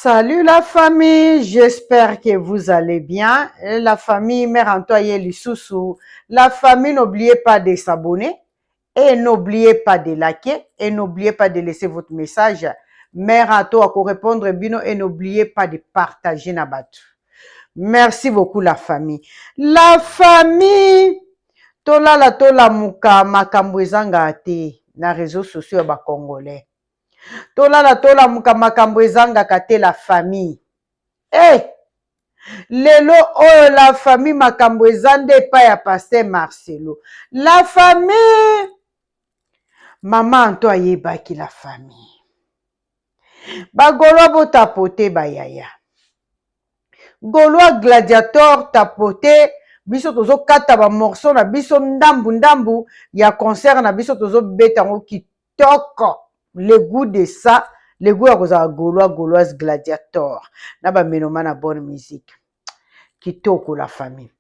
Salut la famille, j'espère que vous allez bien. La famille Mère Antoine Lissoussou. La famille, n'oubliez pas de s'abonner et n'oubliez pas de liker et n'oubliez pas de laisser votre message. Mère Antoine pour répondre bino et n'oubliez pas de partager Nabat. Merci beaucoup la famille. La famille, tola muka makambwezanga ate na réseaux sociaux ba congolais. Tola muka makambo ezangaka te la famille. Lelo oyo la famille makambo eza nde epai ya Pasteur Marcelo. La famille mama Anto ayebaki la famille. Bagolwa bo tapote bayaya. Golwa gladiator tapote biso tozo kata ba morceau na biso ndambu ya concert na biso tozo beta ngo kitoko. Le goût de ça, le goût à cause de Gauloise gladiator. Na ba menoma na bonne musique. Kitoko la famille.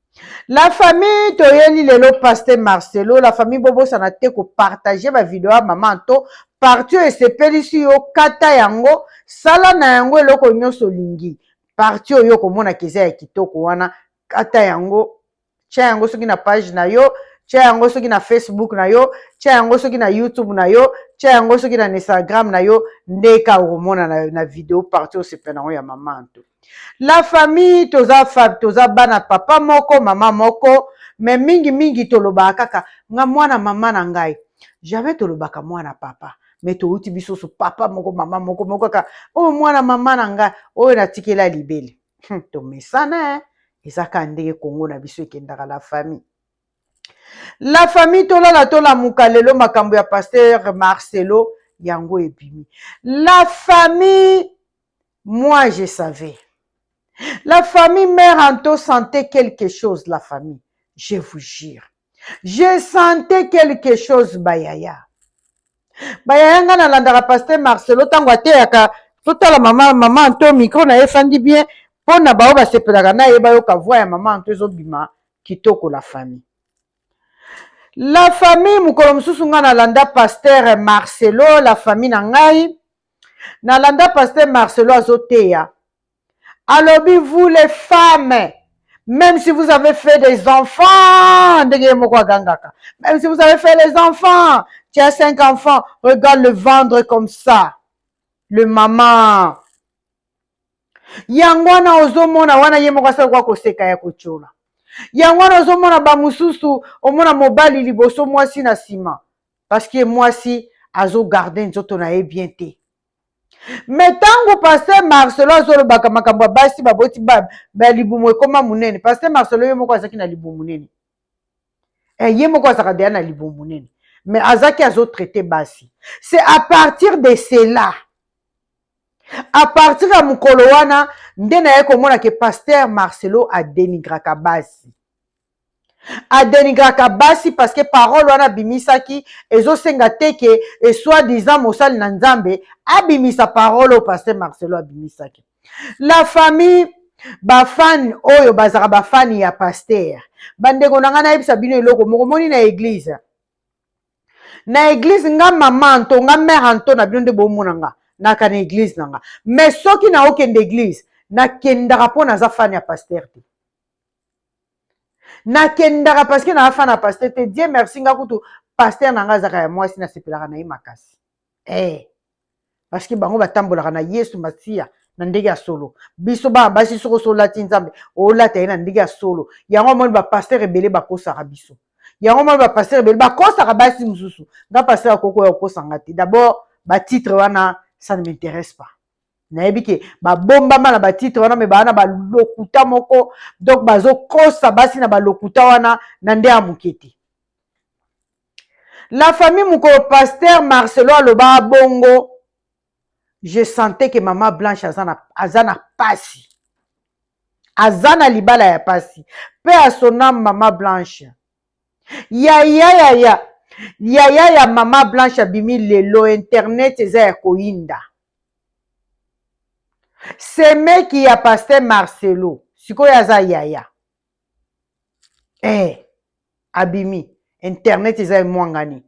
La famille toyeli lelo Pasteur Marcelo, la famille bobo sanate ko partager ma vidéo à maman to partout et sepeli si yo kata yango sala na yango eloko nyonso lingi. Partout yo komona keza ya kitoko wana kata yango tia yango soki na page na yo, tia yango soki na Facebook na yo, tia yango soki na YouTube na yo, tia yango soki na Instagram na yo, ndeka komona na vidéo partout sepena ya maman to. La famille toza bana papa moko mama moko mais mingi toloba kaka nga mwana mama na ngai jamais tolobaka mwana papa mais touti biso so papa moko mama moko kaka o mwana mama na ngai oyo natikela libele to mesana ezaka ndenge Kongo na biso ekendaka la famille. La famille tola mukalelo makambo ya Pasteur Marcelo yango ebimi. La famille, moi je savais. La famille Mère Anto sentait quelque chose, la famille. Je vous jure. Je sentais quelque chose, bayaya. Bayaya nga nalandaka Pasteur Marcelo tango ateyaka totala mama Anto micro na efandi bien pona bao basepelaka na yeba yo ka voix ya mama Anto ezobima kitoko la famille. La famille mukolo mususu nga nalanda Pasteur Marcelo, la famille na ngai nalanda Pasteur Marcelo azoteya. Alors, vous les femmes, même si vous avez fait des enfants, même si vous avez fait les enfants, tu as 5 enfants, regarde le vendre comme ça. Le maman. Yangwana ozomona wana yemoko sa kwa koseka ya kochola. Yangwana ozomona ba mususu omona mobali liboso mwasi na sima. Parce que mwasi azo garder nzoto na ye bien te. Mais tango Pasteur Marcelo azolo baka makambo basi baboti ba libumu ekoma munene. Pasteur Marcelo ye moko azaki na libumu munene. Ye moko azaka deya na libumu munene. Mais azaki azo traiter basi. C'est à partir de cela. À partir ya mukolo wana nde na ye komona ke Pasteur Marcelo a dénigraka basi. A dénigraka basi parce que parole wana bimisaki ezosenga teke et soi-disant mosali na nzambe abimisa parole au Pasteur Marcelo abimisaki. La famille ba fan oyo bazaka ba fan ya Pasteur bandeko na nga na yebisa bino eloko moko moni na église nga mama Anto nga mère Anto na bino nde bomona nga naka na église na nga mais soki na okende église nakendaka mpo naza fan ya Pasteur te. Nakendaka parce que na fan ya Pasteur te. Dieu merci nga kutu Pasteur na nga azaka ya mwasi na sepelaka na ye makasi. Parce que bango batambolaka na Yesu Masia na ndenge ya solo. Biso ba basi soko so lati nzambe o lata ye na ndenge ya solo. Yango moni ba pasteur ebele bakosaka biso. Yango moni ba pasteur ebele bakosaka basi mususu. Nga pasteur akoko ya kosanga te. D'abord ba titre wana ça ne m'intéresse pas. Nayebi ke ba bombama na ba titre wana me bana ba lokuta moko donc bazo kosa basi na ba lokuta wana na nde ya muketi. La famille mukolo Pasteur Marcelo aloba bongo. Je sentais que maman Blanche azana pasi. Azana libala ya pasi. Pe à son âme maman Blanche. Ya maman Blanche abimi lelo internet eza ya koinda. Seme ki ya Pasteur Marcelo. Siko yaza yaya. Abimi internet eza mwangani.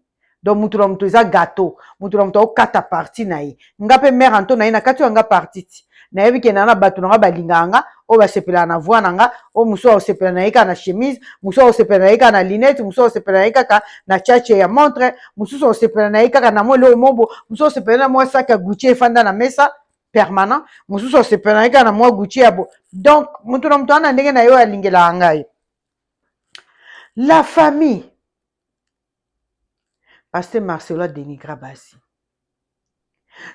donc mutu na mutu eza gâteau mutu na mutu akokata parti na ye nga mpe mare anto na ye na kati oyo nga parti ti nayebi ke na na bato na nga balingaka nga oyo basepelaka na voi na nga oyo mosusu akosepela na ye kaka na chemise mosusu akosepela na ye kaka na linete mosusu akosepela na ye kaka na chache ya montre mosusu akosepela na ye kaka na mwa eloko mobo mosusu akosepela na mwa saki ya gucci efanda na mesa permanent mosusu akosepela na ye kaka na mwa gucci ya bo donc mutu na mutu ana ndenge na ye oyo alingelaka ngai la famille Pasteur Marcelo dénigra basi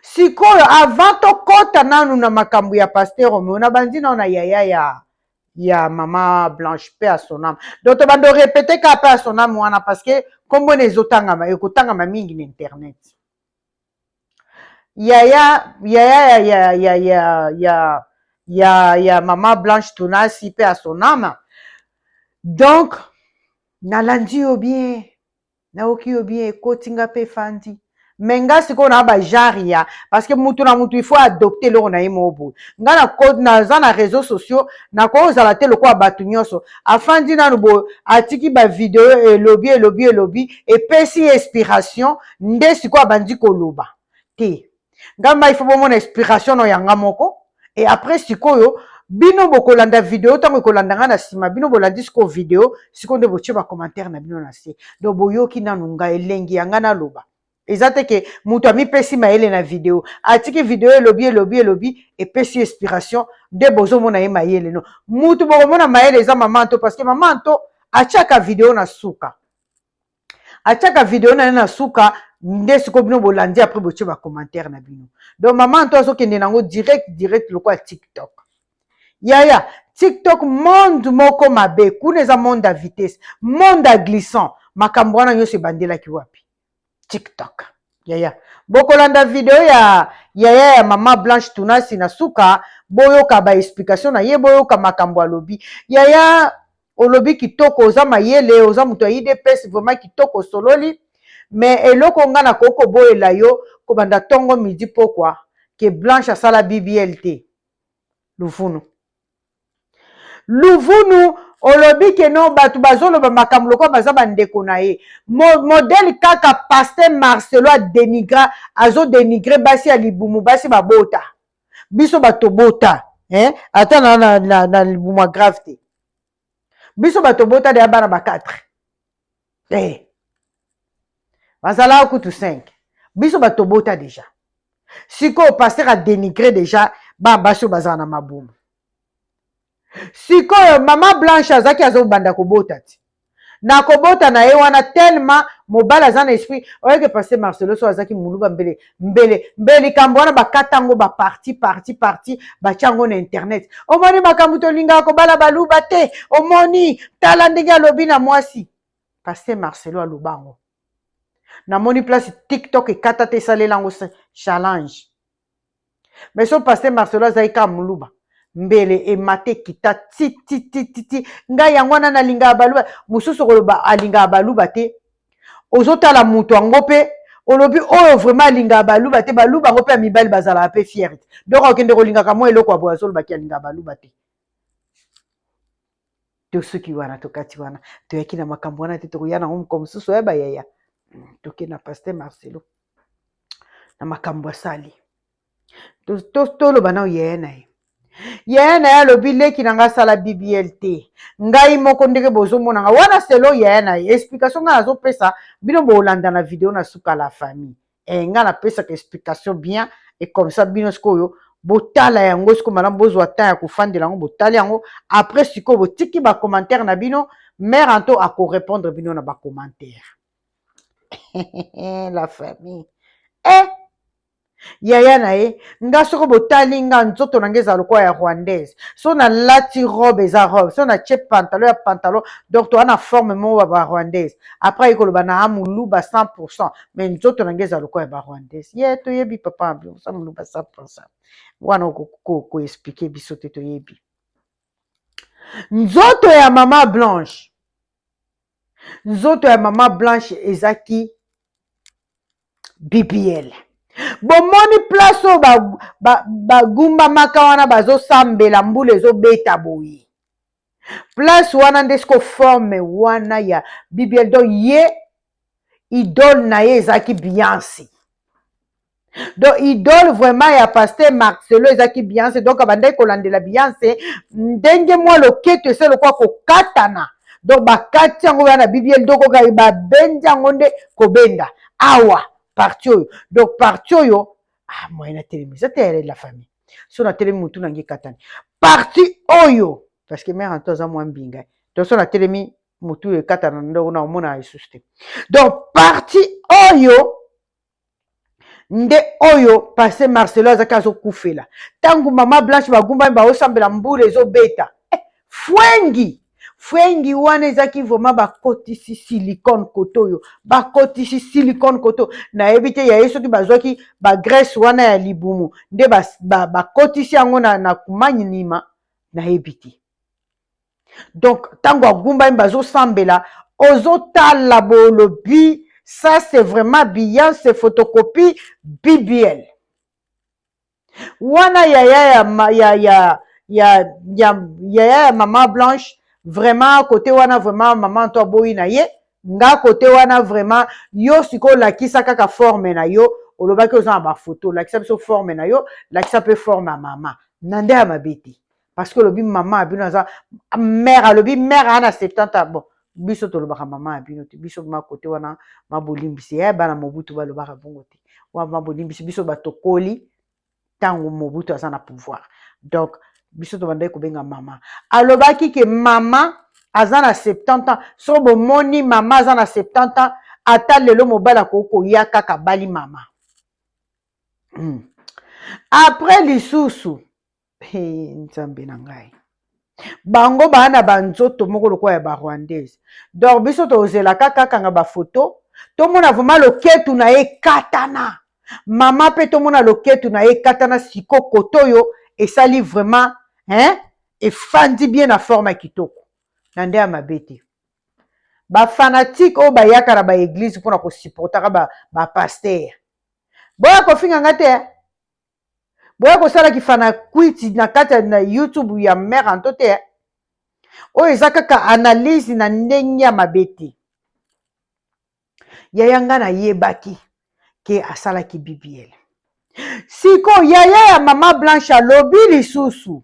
sikoyo avant tokota nanu na makambo ya Pasteur Romeo na bandi na yaya ya mama Blanche pe à son âme donc to bando répéter ka pe à son âme wana parce que kombo na ezotangama ekotangama mingi na internet yaya mama Blanche Tunasi pe à son âme donc nalandi yo bien naoki yo bien ekotinga pe fandi mais nga sikoyo na ba genre ya parce que mutu na mutu il faut adopter eloko na ye moko boye nga naza na réseaux sociaux nakozala te lokola bato nyonso afandi nanu boye atiki bavideo elobi epesi inspiration nde sikoyo abandi koloba te nga mba il faut bomona inspiration na yanga moko et après sikoyo bino bokolanda video ntango ekolanda nga na nsima bino bolandi sikoyo video sikoyo nde botie bacommentaire na bino na se donc boyoki nanu nga elengi yanga naloba eza te ke mutu amipesi mayele na video atiki video elobi epesi inspiration nde bozomona ye mayele no mutu bokomona mayele eza mama nto parce que mama nto atiaka video na suka atiaka video na ye na suka nde sikoyo bino bolandi apres botie bacommentaire na bino donc mama nto azokende nango direct lokola TikTok yaya TikTok monde moko mabe kuna eza monde à vitesse monde à glissant makambo wana nyonso ebandelaki wapi TikTok yaya bokolanda video ya yaya ya mama Blanche Tunasi na suka boyoka ba explication na ye boyoka makambo alobi yaya olobi kitoko oza mayele oza mutu aide pesi vraiment kitoko sololi mais eloko nga na koko boyela yo kobanda tongo midi pokwa ke Blanche asala BBL te luvunu olobi ke no bato bazoloba makambo lokola baza bandeko na ye modele kaka Pasteur Marcelo azodenigre basi ya libumu basi babota biso bato bota ata na libumu ya grave te biso bato bota deya bana ba 4 bazalaka kutu 5 biso bato bota deja sikoyo Pasteur adenigre deja bana basi oyo bazala na mabumu sikoyo mama Blanche azaki azobanda kobota ti na kobota na ye wana tellement mobali aza na esprit oyeke Pasteur Marcelo so azaki muluba mbele likambo wana bakata yango baparti batia yango na internet omoni makambo tolingaka kobala baluba te omoni tala ndenge alobi na mwasi Pasteur Marcelo aloba yango namoni place TikTok ekata te esalela yango challenge mais so Pasteur Marcelo azali kaka muluba mbele emate kita ti ngai yango wana nalingaka baluba mosusu koloba alingaka baluba te ozotala mutu yango mpe olobi oyo vraiment alingaka baluba te baluba yango mpe ya mibali bazalaka mpe fiere te donc akende kolingaka mwa eloko ya boye azolobaki alingaka baluba te tosoki wana tokati wana toyaki na makambo wana te tokoya nango moko mosusu oyeba yaya toke na Pasteur Marcelo na makambo asali toloba na oyaya na ye yaya na ye alobi leki na nga asala BBL te ngai moko ndenge bozomonanga wana selo yaya na ye explication ngai nazopesa bino bolanda na video na suka la famille ngai napesaka explication bien et comme ça bino sikoyo botala yango sikoyo malamu bozwa temps ya kofandela yango botala yango après sikoyo botiki bacommentaire na bino mare anto akorépondre bino na bacommentaire la famille yaya na ye nga soko botali nga nzoto na nga eza lokola ya rwandaise so nalati robe eza robe so natie pantalon ya pantalon donc toa na forme moko ya barwandaise après ekoloba na amuluba 100% mais nzoto na nga eza lokola ya barwandaise ye toyebi papa sa muluba 100% wana koexplike biso te toyebi nzoto ya mama Blanche ezaki BBL bomoni place oyo bagumbamaka wana bazosambela mbula ezobeta boye place wana nde siko forme wana ya BBL donc ye idole na ye ezaki Beyoncé. Donc idole vraiment ya pasteur Marcelo ezaki Beyoncé, donc abandaki kolandela Beyoncé ndenge mwa loketo ese lokwa kokatana. Donc bakati yango na bibliel doko ka babenja yango nde kobenda awa parti oyo. Donc parti oyo moi na telemi ça te la famille so na telemi mutu nangi katani parti oyo parce que mère antoza mwa mbinga donc so na telemi mutu e katana ndo na mona isuste. Donc parti oyo nde oyo passé Marcelo azaka zo kufela tangu mama Blanche bagumba ba osambela mbule zo beta fwengi wana ezaki vraiment bakotisi silicone koto bakotisi silicone koto na ebite ya yeso ki bazwaki ba graisse wana ya libumu nde bakotisi yango na kumanyinima na ebite. Donc tangu agumba bazo sambela ozotala bolobi ça c'est vraiment Beyoncé photocopie BBL. Wana ya maman Blanche vraiment côté wana vraiment maman toi boyi na ye nga côté wana vraiment yo siko la kisa kaka forme na yo olobaki oza ba photo la kisa so forme na yo la kisa pe forme à maman nande ya mabeti parce que lobi maman abino za mère lobi mère ana 70 bon biso tolobaka mama abino te biso ma côté wana mabolimbisi ya bana mobutu balobaka bongo te wa mabolimbisi biso batokoli tango mobutu aza na pouvoir. Donc biso to bandai ko benga mama alobaki ke mama aza na 70 ans so bomoni mama aza na 70 ans ata lelo mobala koko ya kaka bali mama. Après lisusu nzambe na ngai bango bana banzoto moko lokwa ya ba rwandaise. Donc biso to ozela kaka kanga ba photo to mona vraiment loketu na ye katana mama pe to mona loketu na ye katana siko kotoyo esali vraiment et fandi bien na forme kitoko nande ya mabete ba fanatique o bayaka na ba église pona ko supportaka ba pasteur boya ko finga ngate boya ko sala ki fana kwiti na kata na YouTube ya mère antote o ezaka ka analyse na ndenge ya mabete yanga na yebaki ke asala ki BBL siko yaya ya mama Blanche alobi lisusu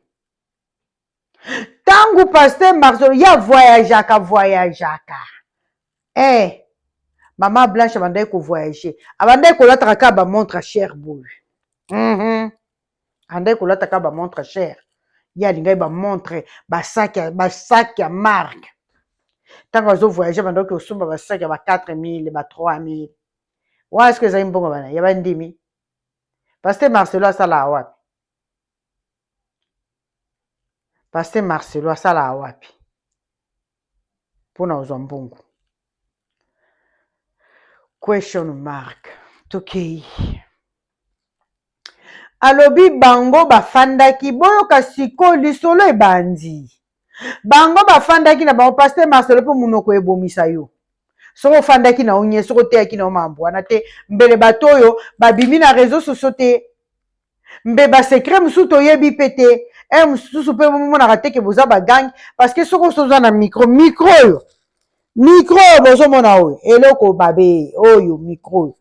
tangu pasteur Marcelo ya voyageaka mama Blanche abandai ko voyager abandai ko lataka ka ba montre cher boy andai ko lataka ba montre cher ya lingai ba montre ba sac ya marque tango azo voyager bandai ko sumba ba sac ya ba 4000 ba 3000 wa est-ce que za imbongo bana ya ba ndimi pasteur Marcelo asala wapi pasteur Marcelo asala wapi pona ozwa mbongo question mark tokei alobi bango bafandaki boyoka siko lisolo ebandi bango bafandaki na bango pasteur Marcelo po munoko ebomisa yo soko ofandaki na onye soko teaki na mambo wana te mbele bato oyo babimi na réseaux sociaux te mbe basekret mosusu toyebi pe te mosusu mpe bomonaka te ke boza bagangi parce que soko oza na micro oyo bozomona oyo eloko babe oyo micro oyo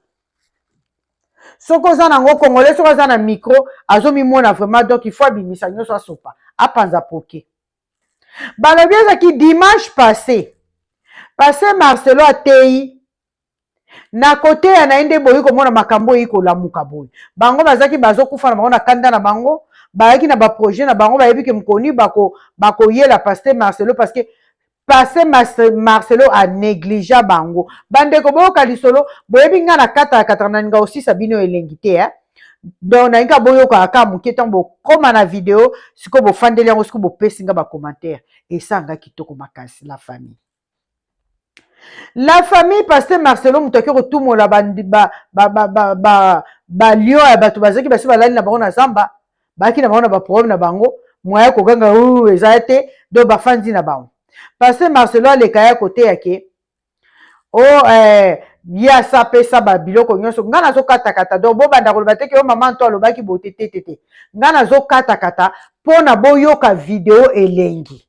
soko oza nango congolais soko aza na micro azomimona vraiment donc il faut abimisa nyonso asopa apanza poke balobi ezaki dimanche passé Marcelo atei na kote ya na inde boyi komona makambo yi kolamuka boyi bango bazaki bazokufa na bango na kanda na bango bayaki na ba projet na bango bayebi ke mkoni bako yela pasteur Marcelo parce que pasteur Marcelo a négligé bango bandeko boyoka lisolo boyebi nga na kata na nga aussi sabino elengi te donc na nga boyoka aka muke tango bokoma na video siko bofandeli yango siko bopesi nga ba commentaire esanga kitoko makasi la famille pasteur Marcelo mutaki kotumola ba lion ya bato bazaki basi balali na bango na zamba baki na bango na ba problème na bango moya kokanga eza te do bafandi na bango pasteur Marcelo aleka ya kote yake ya sapesa ba biloko nyonso nga nazokatakata donc bobanda koloba te ke yo mama nto alobaki bote te nga nazokatakata mpona boyoka video elengi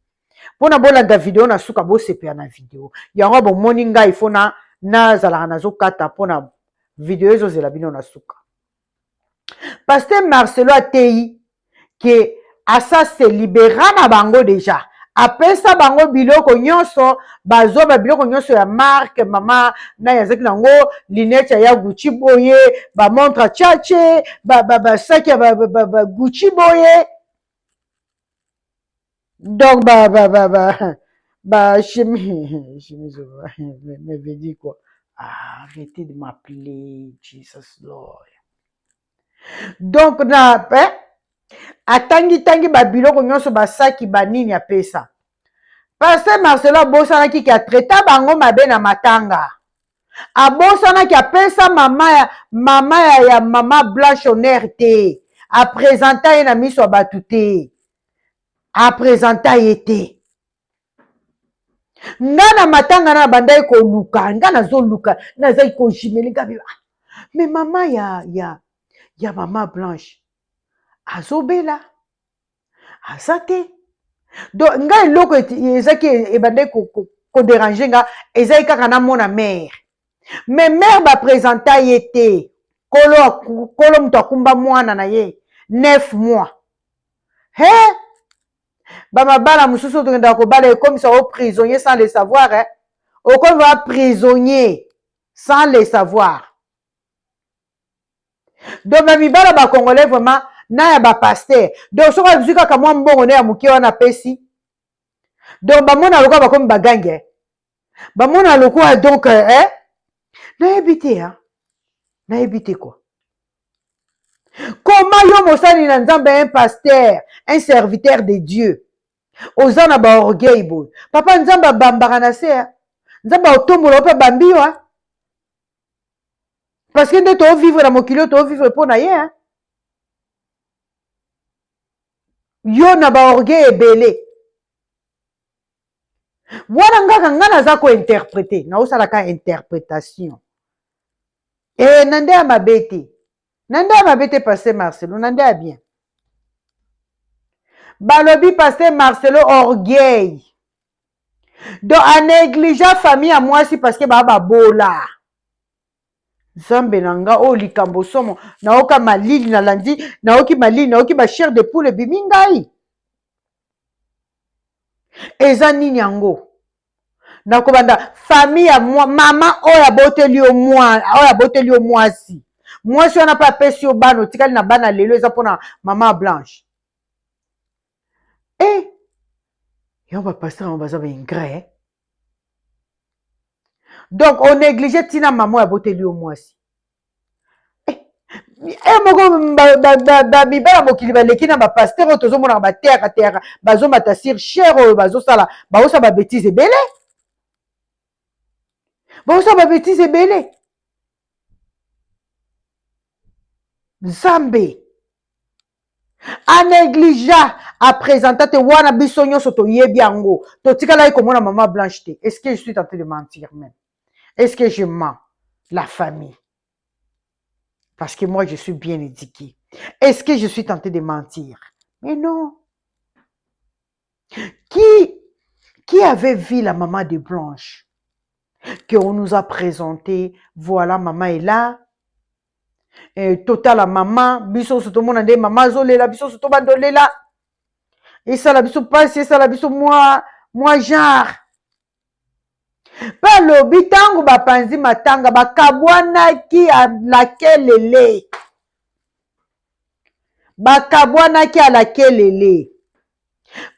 mpona bolanda video na suka bosepela na video yango bomoni ngai ifo nazalaka nazokata mpona video ezozela bino na suka. Pasteur Marcelo atei ke asa se libera na bango deja, apesa bango biloko nyonso, bazwa biloko nyonso ya marque mama na yazaki nango linete ya Gucci boye, ba montre chache, ba sac ya ba Gucci boye. Donc chemise me veut dire quoi? Arrêtez de m'appeler Jesus Lord. Donc na atangi babiloko nyonso basaki banini apesa. Pasteur Marcelo abosanaki ki atreta bango mabe na matanga. Abosanaki apesa mama Blanche Honneur te. Apresenta ye na miso ya bato te. Apresenta ye te. Nga na matanga na bandai koluka, nga nazoluka, nazai ko jimeli ngabi. Mais mama ya mama Blanche azobela azate. Donc nga eloko ezaki ebandai ko déranger nga ezai kaka na mona mère. Mais mère ba présenta ye te. Kolo muto akumba mwana na ye 9 mois. He bamabala mususu tokenda kobala comme ça au prisonnier sans le savoir, hein. Au comme va prisonnier sans le savoir. Donc bamibala ba congolais vraiment na ya ba pasteur. Donc soka bizika ka mwa mbongo ne ya mukie wana pesi. Donc bamona lokwa ba comme bagange. Bamona lokwa donc na habité hein. Na habité quoi? Comment yo mosani na nzambe un pasteur, un serviteur de Dieu? Ozana ba orgueil boy. Papa nzamba bambaka na se. Nzamba otombola ope bambi wa. Parce que nde to vivre na mokili to vivre pona ye hein. Yo na ba orgueil ebele. Wana ngaka ngana za ko interpréter, na osala ka interprétation. Nande ya mabete. Nande ya mabete Pasteur Marcelo, nande ya bien. Balobi Pasteur Marcelo orgueil. Donc a négligeant famille à moi si parce que baba bola. Zambe nanga o likambo somo naoka malili na landi naoki malili naoki ba chair de poule bimingai. Eza nini yango? Nakobanda famille à moi mama oya boteli o mwasi. Mwasi wana pa pesi o bano tikali na bana lelo eza pona mama Blanche. Yo ba pasteur on baza ba ingrat. Donc on négligeait tina maman ya boteli o mwasi. Moko mibala mokili baleki na ba pasteur tozo mona ba terre bazo matasir cher bazo sala baosa ba bêtise ebele. Baosa ba bêtise ebele. Nzambe a négligea a présenté te wana biso nyonso toyebi yango totikala komona mama Blanche te. Est-ce que je suis tenté de mentir même? Est-ce que je mens? La famille. Parce que moi je suis bien éduqué. Est-ce que je suis tenté de mentir? Mais non. Qui avait vu la maman de Blanche qu'on nous a présenté? Voilà, maman est là. Total la maman, biso soto mona nde maman zolela, biso soto bandolela. Et ça la biso passe, et ça la biso moi genre. Pa lobi tango ba panzi matanga ba kabwana ki a laquelle bakabwana ki a laquelle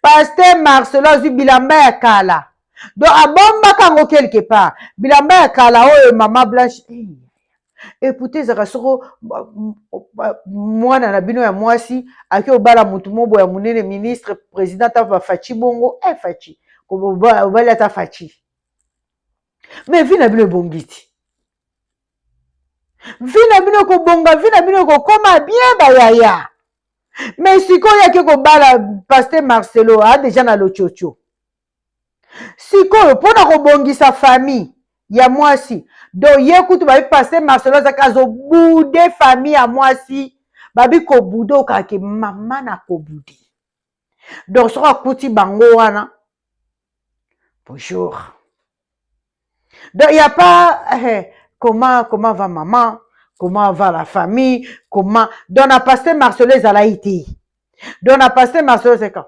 Pasteur Marcelo azwi bilamba ya kala. Donc abomba kango quelque part. Bilamba ya kala oyo mama Blanche. Écoutez zaka soko mwana na bino ya mwasi aki obala mutu mobo ya munene ministre président ta fachi bongo fachi ko obala ta fachi. Mais vi na bino bongiti. Vi na bino ko bonga, vi na bino ko koma bien bayaya. Mais sikoyo yake ko bala Pasteur Marcelo a déjà na lochocho. Sikoyo pona ko bongisa famille ya mwasi. Do ye kutu babi Pasteur Marcelo zaka zo bude famille ya mwasi. Babi ko budo kake mama na ko budi. Donc soko kuti bango wana. Bonjour. Donc, il n'y a pas comment va maman, comment va la famille, comment. Donc, la pasteur Marcelo, ils allaient été. Donc, la pasteur Marcelo, c'est quand?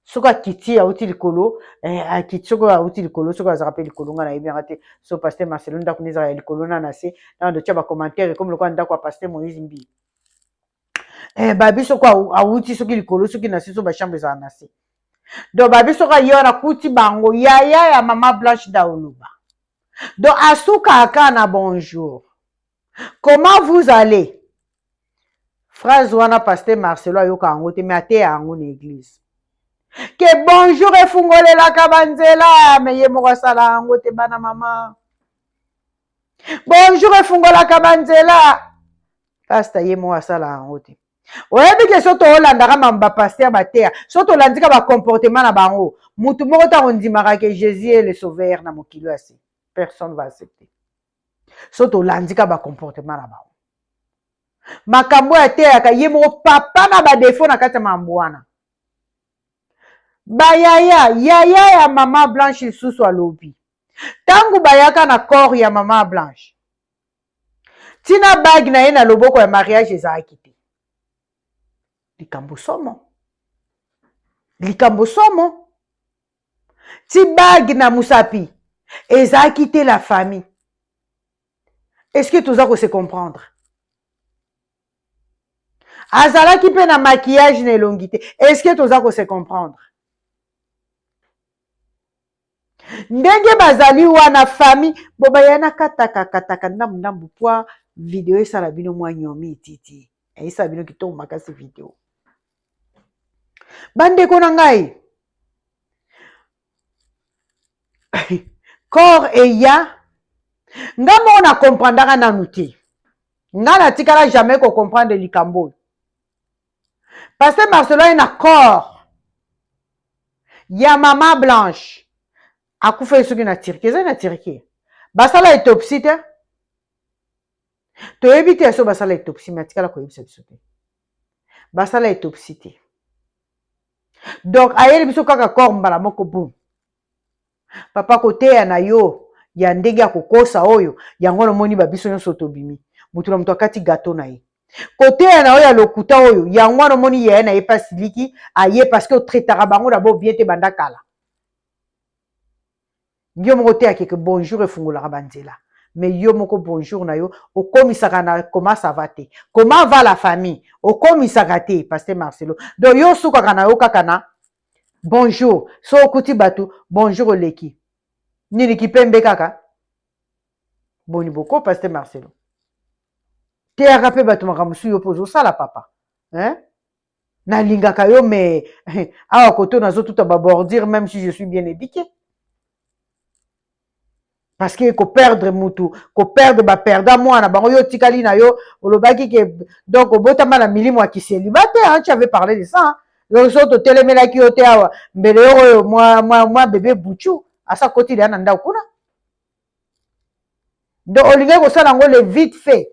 Soka kiti a outil likolo, a kiti soko a outil likolo, soko a rappelé likolo, on a bien raté. So pasteur Marcelo, n'a pas à likolo, n'a nassé. Dans de tchaba commentaire, comme le quoi n'a quoi pasteur Moïse Mbi. Babi soko a outil soki likolo, soki nassé, so ba chambre za nassé. Donc, babi soko a yora kuti bango, ya maman Blanche Daoulouba. Donc, Asuka Akana, bonjour. Comment vous allez? Phrase wana pasteur Marcelo ayoka angote, mais ate ango l'église. Que bonjour et fungole la kabanzela, mais ye moko sala angote bana mama. Bonjour et fungole la kabanzela. Pasteur ye moko sala angote. Oyebi ke soto olandaka mamba pasteur batea, soto landika ba comportement na bango. Mutu moko ta ondimaka ke Jésus est le sauveur na mokilo asi. Personne va accepter. Soto landika ba comportement na bango. Makambo ya teaka ye moko papa na ba défaut na kati ya mambwana. Bayaya ya mama Blanche lisusu alobi. Tangu bayaka na corps ya mama Blanche. Tina bag na ye na loboko ya mariage ezalaki te. Likambo somo. Ti bag na musapi ezalaki te la famille. Est-ce que toza ko se comprendre? Azalaki pe na maquillage na elongi te. Est-ce que toza ko se comprendre? Ndenge bazali wana famille bobayana kataka ndambu poa video esala bino mwa nyomi titi. Esala bino kitoko makasi video. Bandeko na ngai. Corps eya ngamo na comprendaka nanu te. Nga na tikala jamais ko comprendre likambo. Parce que Marcelo est na corps ya mama Blanche. Akufa soki na Turquie, na Turquie. Basala autopsie te. To ebite so basala autopsie, mais tikala ko yebisa biso te. Basala autopsie te. Donc ayeli biso kaka corps mbala moko boum. Papa kote ya na yo ya ndenge ya kokosa oyo yango no moni ba biso nyonso tobimi. Mutu na mutu akati gâteau na ye. Kote ya na oyo ya lokuta oyo yango no moni ye na ye pasiliki aye parce que o traitera bango na bo bien te banda kala. Yo moko te akeke bonjour efungolaka banzela. Mais yo moko bonjour na yo okomisaka na comment ça va te. Comment va la famille? Okomisaka te pasteur Marcelo. Donc yo sukaka na yo kaka na bonjour. So okuti batu bonjour oleki. Nini kipembe kaka? Boni boko pasteur Marcelo. Te akape batu makamusu yo pozo sala papa. Hein? Na lingaka yo mais awa koto nazo tout ababordir même si je suis bien éduqué. Parce que ko perdre mutu, ko perdre ba perdre moi na bango yo tikali na yo olobaki ke donc obotama na milimo akiseli bate hein, tu avais parlé de ça hein. Donc so to telemela ki yote awa mbele yo moi bébé Bouchou asa koti de nanda kuna. Donc olinga ko sala ngo le vite fait.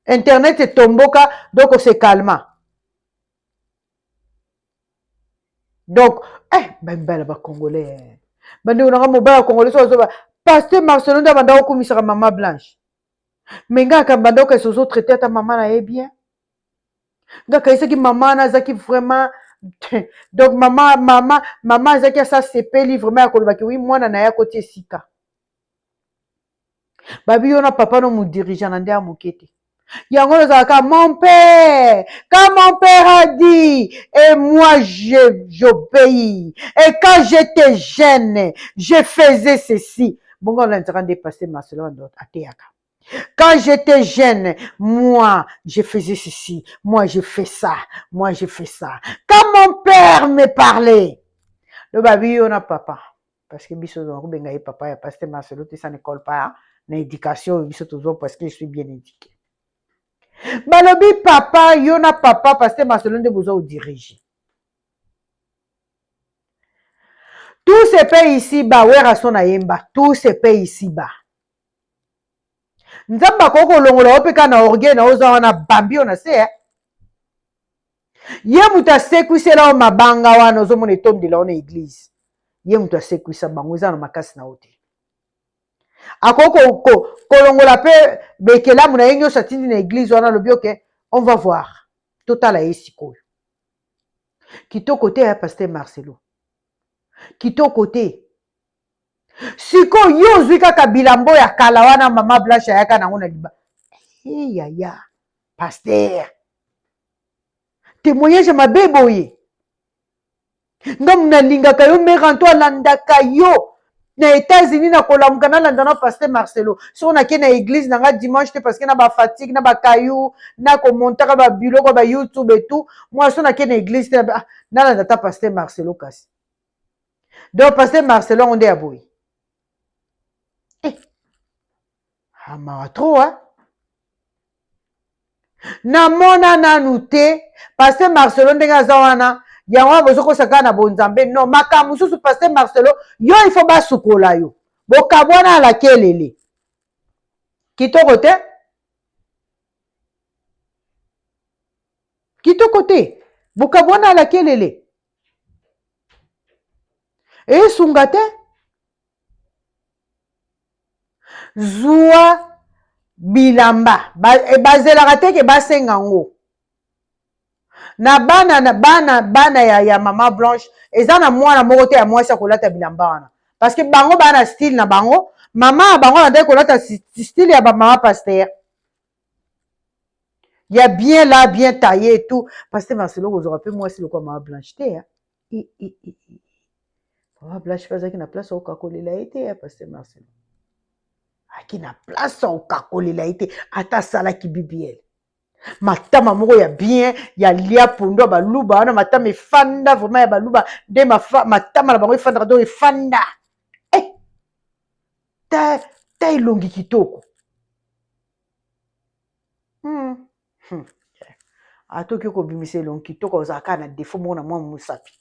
Internet est tomboka donc on se calma. Donc ben belle ba congolais. Bande on mobile congolais so pasteur Marcelo nda banda okumisa maman Blanche. Mais nga ka banda ko sozo traiter ta maman na bien. Nga ka isaki maman na zaki vraiment donc maman zaki ça sepeli vraiment akoloba ki oui mwana na ya côté sika. Babi yona papa no mu dirigeant na ndia mokete. Yango zaka mon père, quand mon père a dit, et moi j'obéis. Et quand j'étais jeune, je faisais ceci. Bon, on est en train de passer Marcelo à Théaka. Quand j'étais jeune, moi, je faisais ceci. Moi, je fais ça. Moi, je fais ça. Quand mon père me parlait, le babi, on a papa. Parce que biso donc benga papa ya pasteur Marcelo, ça ne colle pas na éducation biso toujours parce que je suis bien éduqué. Balobi papa, yona papa, pasteur Marcelo de besoin de diriger. Tous ces pays ici-bas, wera son ayemba, tous ces pays ici-bas. Nzamba koko longola opeka na orgue na oza wana bambi ona se. Ye muta sekwisa o mabanga wana ozomona etondela ona église. Ye muta sekwisa bango eza na makasi na ote. Kolongola pe bekela muna yenyo satindi na église wana lobi ok on va voir total aesiko kitoko te ya pasteur Marcelo kitoko te siko yo ozwi kaka bilambo ya kala wana mama Blanche ayaka nango na liba yaya pasteur témoignage mabe boye ngam nalingaka yo meranto alandaka yo na États-Unis na kolamuka nalanda na pasteur Marcelo so nake na église nanga dimanche te parce que na ba fatigue na ba kayu na komontaka ba biloko ba YouTube et tout moi so nake na église te nalanda ta pasteur Marcelo kasi donc pasteur Marcelo onde ya boye amawa trop hein namona nanu te pasteur Marcelo ndenge aza wana yango wana bozokosaka na bonzambe non makambo mosusu pasteur Marcelo yo il faut basukola yo bokabwana ala kelele kitoko te kitoko te bokabwana ala kelele esunga te zwa bilamba bazelaka te ke basenga ngo na bana ya mama Blanche eza na mwana moko te ya mwasi akolata bilamba wana parce que bango bana style na bango mama ya bango nandaki kolata style ya bamama pasteur ya bien là bien taillé et tout pasteur Marcelo kozwaka mpe mwasi lokwa mama Blanche te mama Blanche mpe azalaki na place okakolela ye te ya pasteur Marcelo aki na place okakolela ye te ata asalaki BBL matama moko ya bien ya lia pondo baluba wana matama efanda vraiment ya baluba nde matama na bango efandaka donc efanda ta elongi kitoko atoki kobimisa elongi kitoko ozalaka na defo moko na mwa mosapi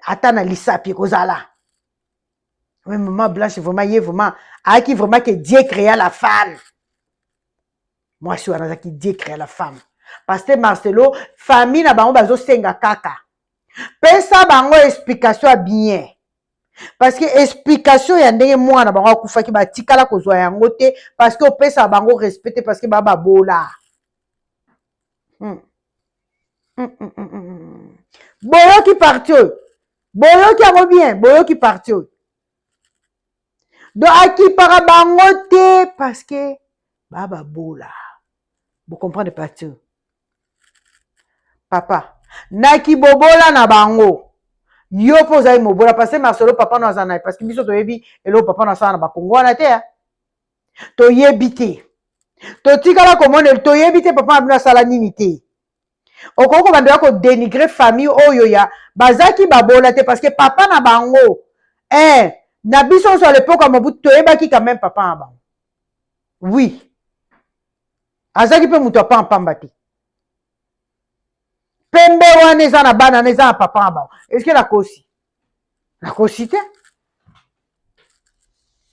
ata na lisapi ekozala mais maman Blanche vraiment ye vraiment ayaki vraiment que Dieu créa la femme mwasi wana azalaki Dieu créa la femme pasteur Marcelo famille na bango bazosenga kaka pesa bango explication ya bien parce que explication ya ndenge mwana bango akufaki batikala kozwa yango te parce que opesa bango respecte parce que bababola boyoki parti oyo boyoki yango bien boyoki parti oyo donc akipaka bango te parce que bababola bocomprendre parti oyo papa nakibobola na bango yo mpo ozali mobola parce que Marcelo papa no aza na ye parce que biso toyebi eloko papa no asala na bakongo wana te toyebi te totikala komona toyebi te papa na bino asala nini te okoki kobandela kodénigre famille oyo ya bazaki babola te parce que papa na bango na biso nyonso ya lepoka ya mobutu toyebaki quand même papa na bango oui azalaki mpe moto apampamba te pembe wana eza na bana na eza na papa na bango eske nakosi te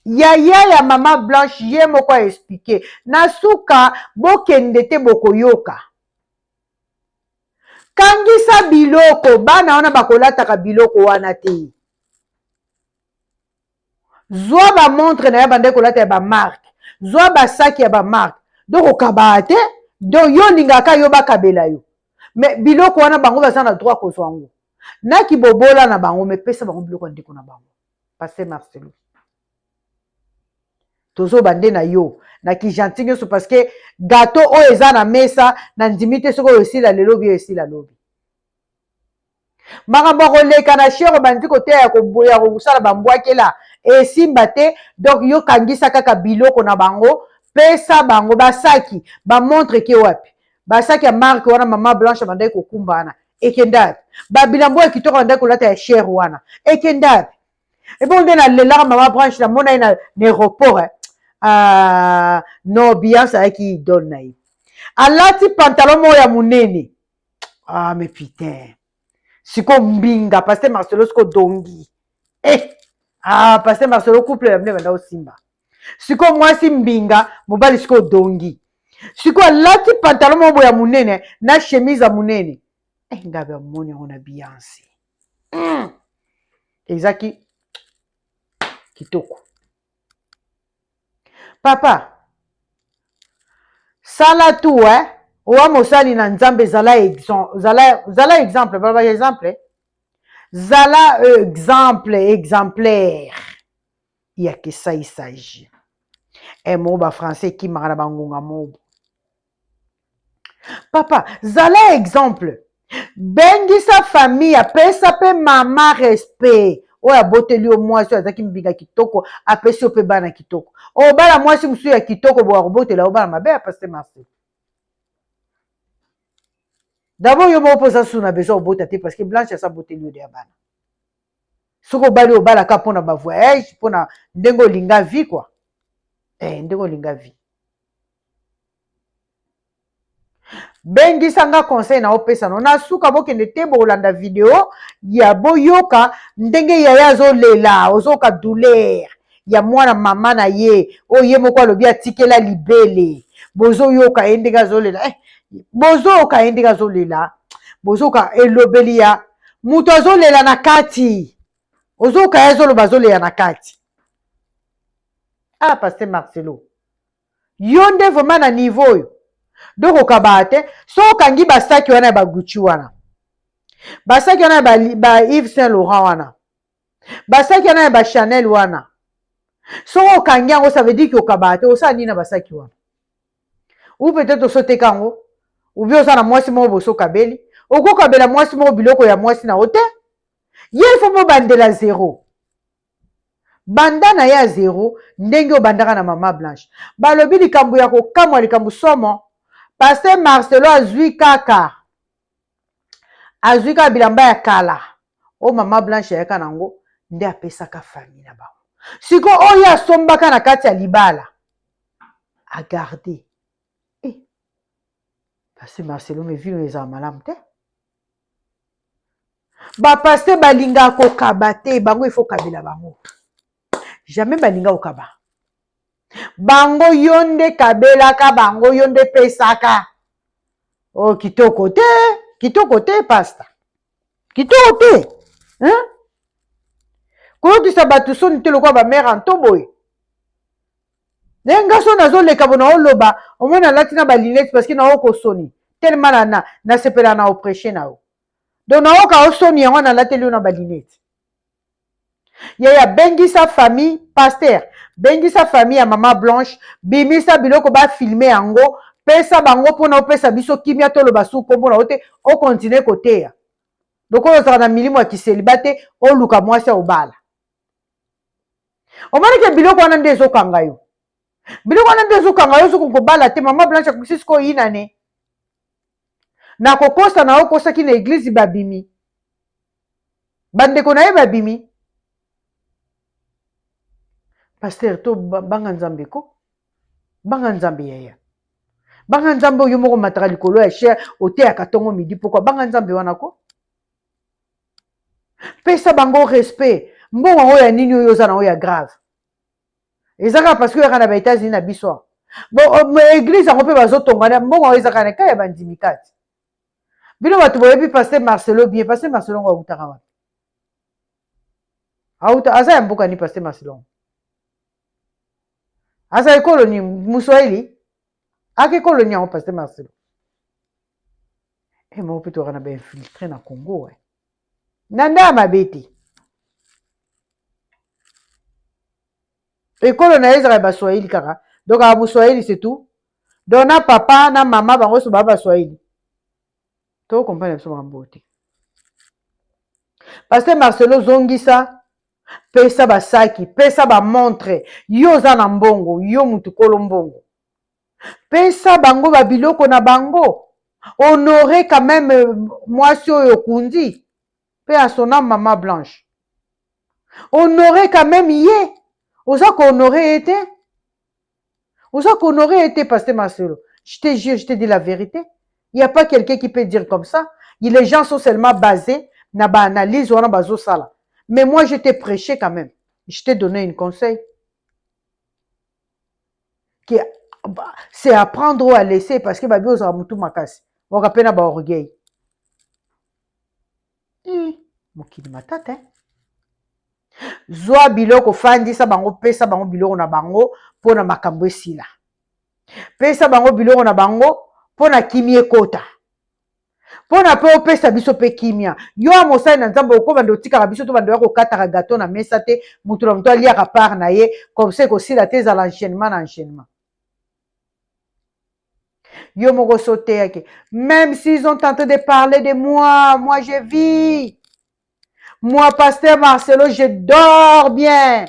yaya ya mama Blanche ye moko aexplike na suka bokende te bokoyoka kangisa biloko bana wana bakolataka biloko wana te zwa bamontre na ye bande kolata ya bamarke zwa basaki ya bamarke donc okabaa te donc yo lingaka yo bakabela yo mais biloko wana bango baza na droit kozwa yango nakibobola na bango mais pesa bango biloko ya ndeko na bango pasteur Marcelo tozobande na yo na kijanti nyonso parce que gato oyo eza na mesa na ndimi te soki oyo esila lelo bi oyo esila lobi makambo akoleka na shere bandi koteya ya kosala bambwakela esimba te donc yo kangisa kaka biloko na bango pesa bango basaki bamontre ke wapi basaki ya marke wana mama Blanche bandaki kokumba wana ekenda api babilambo ya kitoko bandaki kolata ya shere wana ekenda api ebo nde nalelaka mama Blanche namona ye na aéroport no biance ayaki idole na ye alati pantalon moko ya monene mais putain siko mbinga pasteur Marcelo siko dongi pasteur Marcelo couple ya mne banda osimba siko mwasi mbinga mobali siko dongi siko alati pantalon moko ya monene na chemise ya monene ngabe amoni yango na biance ezaki kitoko Papa, sala tout, hein? Owa mosali na nzambe zala exemple, papa, exemple. Zala exemplaire. Il y a que ça, il s'agit. Un mot français qui m'a bangunga mot. Papa, zala exemple. Bengi sa famille, apesa pe mama respect. Oya boteli o mwasi azaki mbinga kitoko, apesi o pe bana kitoko. O bala mwasi musu ya kitoko bo robotela o bala mabe apase Marcel. D'abord yo mo posa suna besoin obota te parce que Blanche sa boteli o de bana. Soko bali o bala ka pona ba voyage, pona ndengo linga vie quoi. Ndengo linga vie. Bengi sanga conseil na opesa no na suka bokende te bolanda video ya boyoka ndenge yaya azolela ozoka douleur ya mwana mama na ye oye moko alobi atikela libele bozoyoka endenge azolela bozoyoka endenge azolela bozoka elobeli ya mutu azolela na kati ozoka ya azoloba azolela na kati. Pasteur Marcelo yo nde vraiment na niveau oyo donc okabate so kangi basaki wana ba Gucci wana basaki wana ba Yves Saint Laurent wana basaki wana ba Chanel wana so kangi yango ça veut dire que okabate osa nina basaki wana ou peut-être osote kango ou bien osa na mwasi mo boso kabeli okokabela mwasi mo biloko ya mwasi na ote ye faut mo bandela zéro banda na ya zéro ndenge obandaka na mama Blanche balobi likambo ya kokamwa likambo somo. Pasteur Marcelo azwi kaka bilamba ya kala o mama Blanche yaka nango nde apesaka famille na bango siko oyo asombaka na kati ya libala a garder Pasteur Marcelo me vino eza malamu te ba pasteur balinga kokaba te bango ifo kabela bango jamais balinga okaba bango yonde kabelaka bango yonde pesaka kitoko te pasta kitoko te koyokisa bato soni te lokwa bamere antoboye nga so nazoleka bona oloba omona alati na balinete parce que naoko soni tellement nasepela na oprêche na yo donc naoka osoni yango nalateli yo na balinete yaya bengisa famille pasteur bengisa famille ya mama Blanche bimisa biloko bafilme yango pesa bango mpona opesa biso kimia toloba su kombo na yo te okontinue koteya donc oyo ozala na milimo ya kiseliba te oluka mwasi ya obala omonike biloko wana nde ezokanga yo biloko wana nde ezokanga yo soki kobala te mama Blanche akokisi siko oyinane na kokosa na yo kosaki na eglize babimi bandeko na ye babimi pasteur to banga nzambe ko banga nzambe yaya banga nzambe oyo moko mataka likolo ya cher oteyaka ntongo midi pokwa banga nzambe wana ko pesa bango respect mbongo yango ya nini oyo oza na oyo ya grave ezaka parce que oyaka na baétats-unis na biso bon église yango mpe bazotongana mbongo yango ezaka na ekai ya bandimi kati bino bato boyebi pasteur Marcelo bien pasteur Marcelo ngo autaka wapi auta aza ya mboka ni pasteur Marcelo aza ekolo ni muswahili ake ekolo ni yango pasteur Marcelo moko mpe toyaka na bainfiltre na Congo na nde ya mabe te ekolo na ye ezaka ya baswahili kaka donc aka moswahili c'est tout donc na papa na mama bango so baa baswahili tokokomprendre biso makambo te pasteur Marcelo zongisa pesa basaki pesa bamontre yo oza na mbongo yo mutu kolo mbongo pesa bango babiloko na bango honore quand même mwasi oyo okundi mpe à son âme mama Blanche honore quand même ye oza kohonore ye te oza kohonore ye te pasteur Marcelo je te jure je te dis la vérité il n'y a pas quelqu'un qui peut dire comme ça les gens sont seulement basés na baanalyse wana bazosala mais moi je t'ai prêché quand même je t'ai donné un conseil qui c'est apprendre ou à laisser parce que babi ozala mutu makasi oka pena ba orgueil mokili matata zwa biloko fandisa bango pesa bango biloko na bango mpona makambo esila pesa bango biloko na bango mpona kimia ekota mpona mpe opesa biso mpe kimia yo ya mosali na nzambe oko bando otikaka biso to bando ya kokataka gato na mesa te motu na motu aliaka part na ye comme ça ekosila te ezala enchaînement na enchaînement yo moko so teyake même s'ils ont tenté de parler de moi je vis moi pasteur Marcelo je dors bien.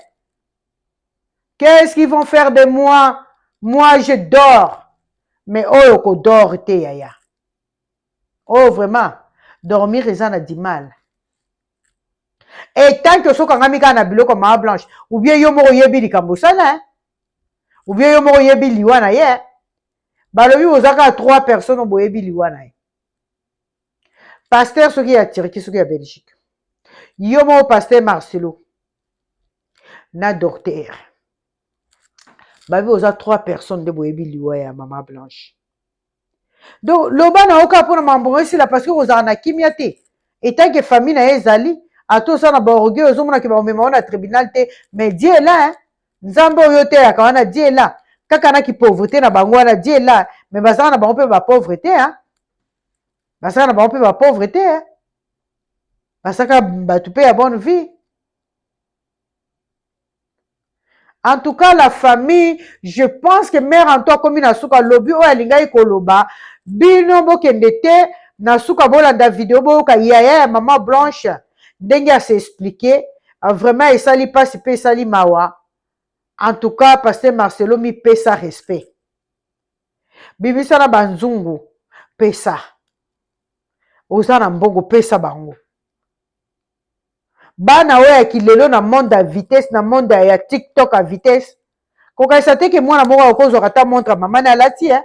Qu'est-ce qu'ils vont faire de moi? Moi, je dors. Mais oh, ko dort te yaya. Oh, vraiment. Dormir, ils en ont du mal. Et tant que ce qu'on a mis na bilo comme ma blanche, ou bien yo moro yebi li kambosana, ou bien yo moro yebi liwana ye. Balobi ozaka 3 personnes au yebi liwana ye. Pasteur, ce qui a Turquie, ce qui a Belgique. Yo moro pasteur Marcelo. Na docteur. Babi oza 3 personnes de boyebi liwa ya maman blanche. Donc loba na oka pona mambongo sila parce que oza na kimia te. Et tant que famille na ezali, ato ça na ba orgueil ozomona ke ba omema na tribunal te, mais Dieu est là hein. Nzambe oyo te ya kawana Dieu est là. Kaka na ki pauvreté na bango na Dieu est là, mais bazana na bango pe ba pauvreté hein. Bazana na bango pe ba pauvreté hein. Basaka ba tu pe ya bonne vie. En tout cas, la famille, je pense que mère en toi comme na suka lobi o alingai koloba, bino bokende te na suka bolanda vidéo boka yaya maman blanche ndenge a s'expliquer, vraiment esali pasi pe esali mawa. En tout cas, pasteur Marcelo mi pesa respect. Bibisa na banzungu pesa. Oza na mbongo pesa bango. Bana oya kilelo na monde à vitesse na monde ya TikTok à vitesse. Kokaisa te ke mwana moko akozwa kata montre mama na lati hein.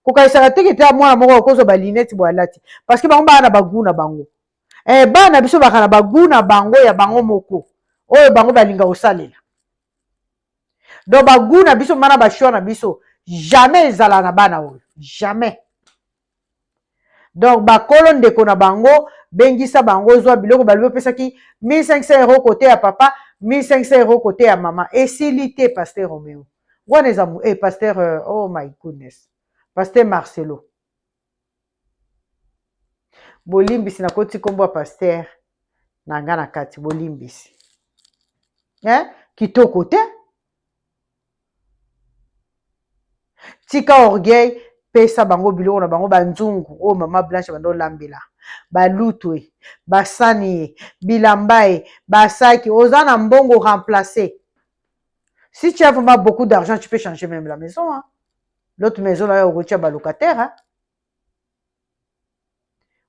Kokaisa te ke ta mwana moko akozwa ba lunette bo lati parce que bango bana baguna bango. Bana biso bakana baguna bango ya bango moko. Oyo bango balinga osalela. Donc baguna biso mana ba show na biso jamais ezala na bana oyo. Jamais. Donc bakolo ndeko na bango bengisa bango zwa biloko balibo pesa ki 1500 € côté ya papa, 1500 € côté ya maman. Et silité pasteur Romeo. Pasteur, oh my goodness. Pasteur Marcelo. Bolimbisi na koti kombo pasteur na nga na kati bolimbisi. Kitoko te. Tika orgueil pesa bango biloko na bango banzungu o mama blanche bando lambela. Balutwe, basani, bilambaye, basaki, ozana mbongo remplacer. Si tu as vraiment beaucoup d'argent, tu peux changer même la maison. Hein? L'autre maison, là, au tu as un locataire. Hein?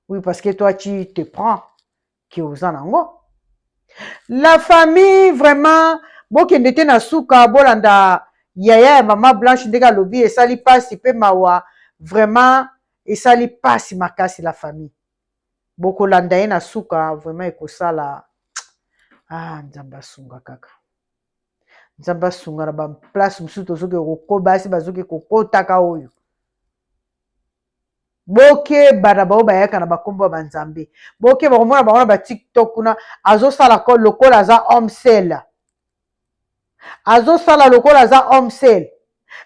Oui, parce que toi, tu te prends. La famille, vraiment, bon, qui était na souka, bolanda, yaya, maman blanche, ndega lobi, et sali passe, pe mawa, vraiment, et sali passe, makasi la famille. Beaucoup landa na souka, vraiment, et kosala, nzamba sunga kaka. Nzamba sunga na ba place musuto zoke koko basi bazoke koko taka oyo. Boke bana bao bayaka na bakombo ba nzambe. Boke bakomona bango na ba TikTok kuna azo sala ko lokola za homme sel. Azo sala lokola za homme sel.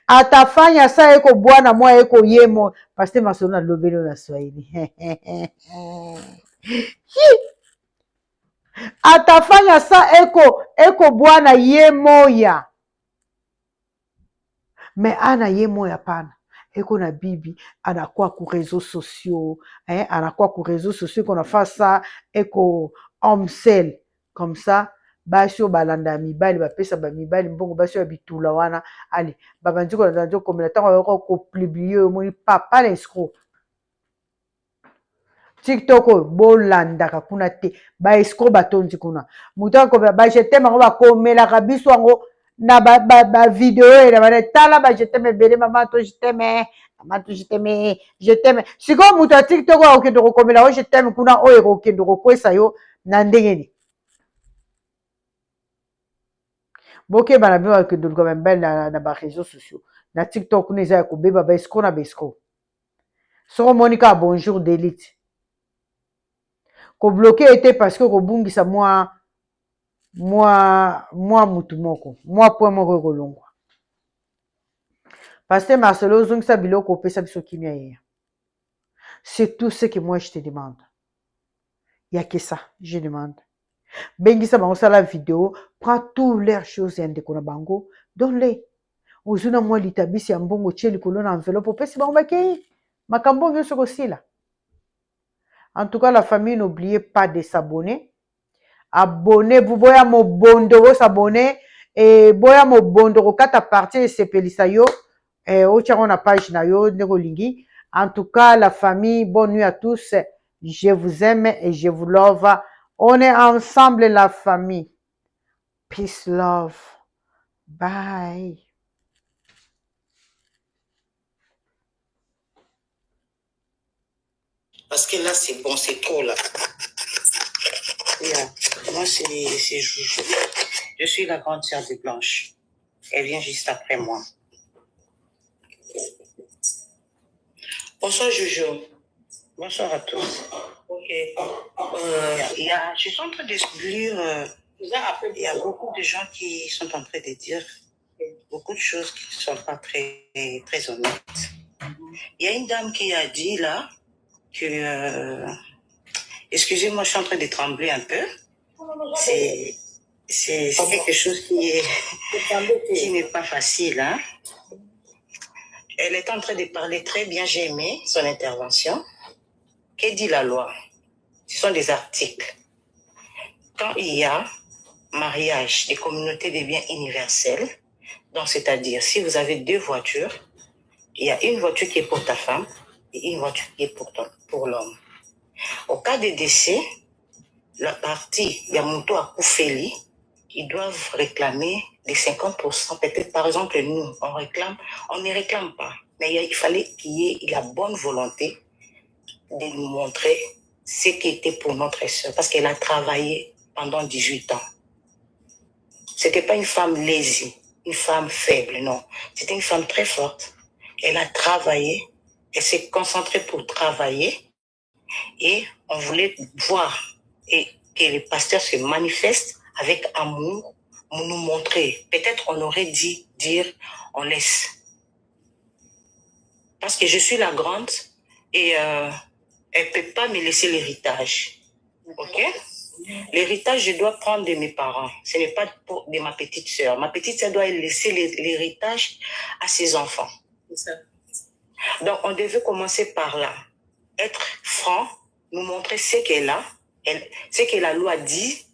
Atafanya sa eko bwana mwa eko yemo pasteur Marcelo na lobelo na Swahili. Atafanya sa eko bwana ye moya. Mais ana ye moya pana. Eko na bibi anakuwa ku réseaux sociaux, anakuwa ku réseaux sociaux qu'on a fait ça eko homme sel comme ça basi o balanda mibali bapesa ba mibali mbongo basi ya bitula wana ali babanzi ko ndanzo komela tango ko publier mo papa l'escroc. TikTok bolandaka kuna te ba escroc batondi kuna muta ko ba jeter mango ba komela ka biso ngo na ba vidéo et na tala ba jeter me bele maman to jeter me maman to je t'aime siko muta TikTok o ke do komela o je t'aime kuna o e ko ke do ko pesa yo na ndenge boke bana biwa ke do ko mbel na ba réseaux sociaux na TikTok kuna eza ko beba ba escroc na besco so Monica bonjour d'élite ko bloquer était parce que ko bungisa moi moi mutu moko moi point moko ekolongwa Pasteur Marcelo ozongisa biloko opesa biso kimia yeya. C'est tout ce que moi je te demande. Il y a que ça, je demande. Bengisa bango sala vidéo, prends toutes les choses et ndeko na bango, donne-les. Ozuna moi litabisi ya mbongo tie likolo na enveloppe opesi bango bakei. Makambo nyonso kosila. En tout cas, la famille, n'oubliez pas de s'abonner. Abonnez-vous, boya mo bondo, s'abonner. Et boya mo bondo, kata partir de sepelisa yo. Au on a page na yo, lingi. En tout cas, la famille, bonne nuit à tous. Je vous aime et je vous love. On est ensemble, la famille. Peace, love. Bye. Parce que là, c'est bon, c'est trop là. Yeah. Moi, c'est Joujou. Je suis la grande sœur de Blanche. Elle vient juste après moi. Bonsoir, Joujou. Bonsoir à tous. Ok. Je suis en train de lire. Il y a beaucoup de gens qui sont en train de dire beaucoup de choses qui ne sont pas très, très honnêtes. Il y a une dame qui a dit là que... excusez-moi, je suis en train de trembler un peu. C'est quelque chose qui n'est pas facile. Hein? Elle est en train de parler très bien, j'ai aimé son intervention. Que dit la loi? Ce sont des articles. Quand il y a mariage des communautés de biens universels, donc c'est-à-dire si vous avez deux voitures, il y a une voiture qui est pour ta femme et une voiture qui est pour l'homme. Au cas de décès, la partie Yamuto à Koufeli, ils doivent réclamer les 50%. Peut-être, par exemple, nous, on ne réclame pas. Mais il fallait qu'il y ait la bonne volonté de nous montrer ce qui était pour notre sœur. Parce qu'elle a travaillé pendant 18 ans. C'était pas une femme lazy, une femme faible, non. C'était une femme très forte. Elle a travaillé, elle s'est concentrée pour travailler et on voulait voir et que les pasteurs se manifestent avec amour, nous montrer. Peut-être on aurait dit dire on laisse. Parce que je suis la grande et elle peut pas me laisser l'héritage. Ok? L'héritage, je dois prendre de mes parents. Ce n'est pas de ma petite sœur. Ma petite sœur doit laisser l'héritage à ses enfants. Donc, on devait commencer par là. Être franc, nous montrer ce qu'elle a, ce que la loi dit,